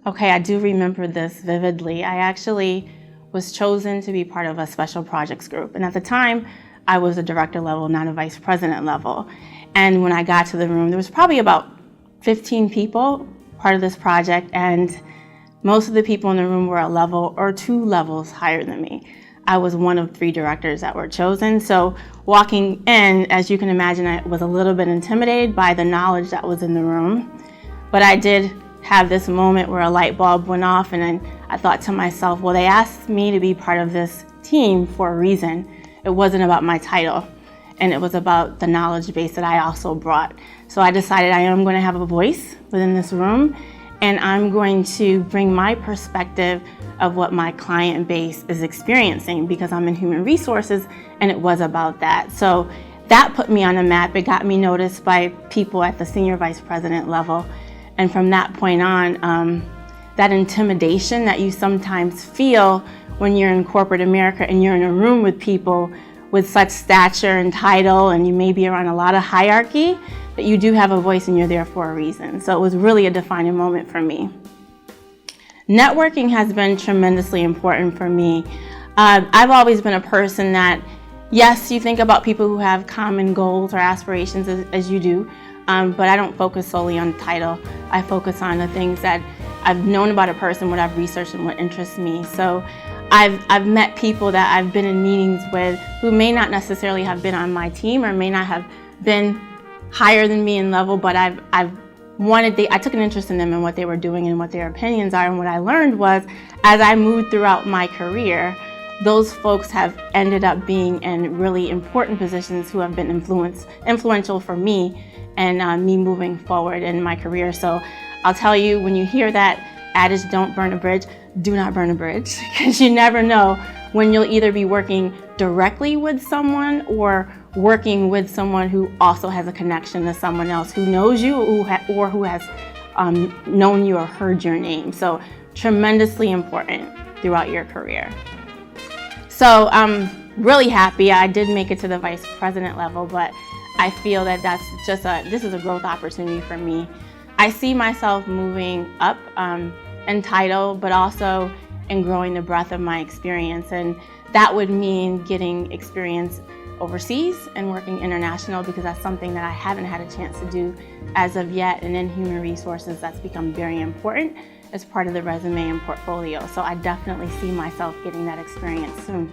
Okay, I do remember this vividly. I actually was chosen to be part of a special projects group. And at the time, I was a director level, not a vice president level. And when I got to the room, there was probably about 15 people part of this project, and most of the people in the room were a level or 2 levels higher than me. I was one of 3 directors that were chosen. So walking in, as you can imagine, I was a little bit intimidated by the knowledge that was in the room. But I did have this moment where a light bulb went off, and then I thought to myself, well, they asked me to be part of this team for a reason. It wasn't about my title, and it was about the knowledge base that I also brought. So I decided I am going to have a voice within this room, and I'm going to bring my perspective of what my client base is experiencing, because I'm in human resources, and it was about that. So that put me on the map. It got me noticed by people at the senior vice president level. And from that point on, that intimidation that you sometimes feel when you're in corporate America and you're in a room with people with such stature and title, and you may be around a lot of hierarchy, that you do have a voice and you're there for a reason. So it was really a defining moment for me. Networking has been tremendously important for me. I've always been a person that, yes, you think about people who have common goals or aspirations as you do, but I don't focus solely on the title. I focus on the things that I've known about a person, what I've researched, and what interests me. So I've met people that I've been in meetings with who may not necessarily have been on my team or may not have been higher than me in level, but I took an interest in them and what they were doing and what their opinions are. And what I learned was, as I moved throughout my career, those folks have ended up being in really important positions who have been influential for me and me moving forward in my career. So I'll tell you, when you hear that adage, don't burn a bridge, do not burn a bridge, because you never know when you'll either be working directly with someone or working with someone who also has a connection to someone else who knows you or who has known you or heard your name. So tremendously important throughout your career. So I'm really happy I did make it to the vice president level, but I feel that this is a growth opportunity for me. I see myself moving up in title, but also in growing the breadth of my experience. And that would mean getting experience overseas and working international, because that's something that I haven't had a chance to do as of yet. And in human resources, that's become very important as part of the resume and portfolio. So I definitely see myself getting that experience soon.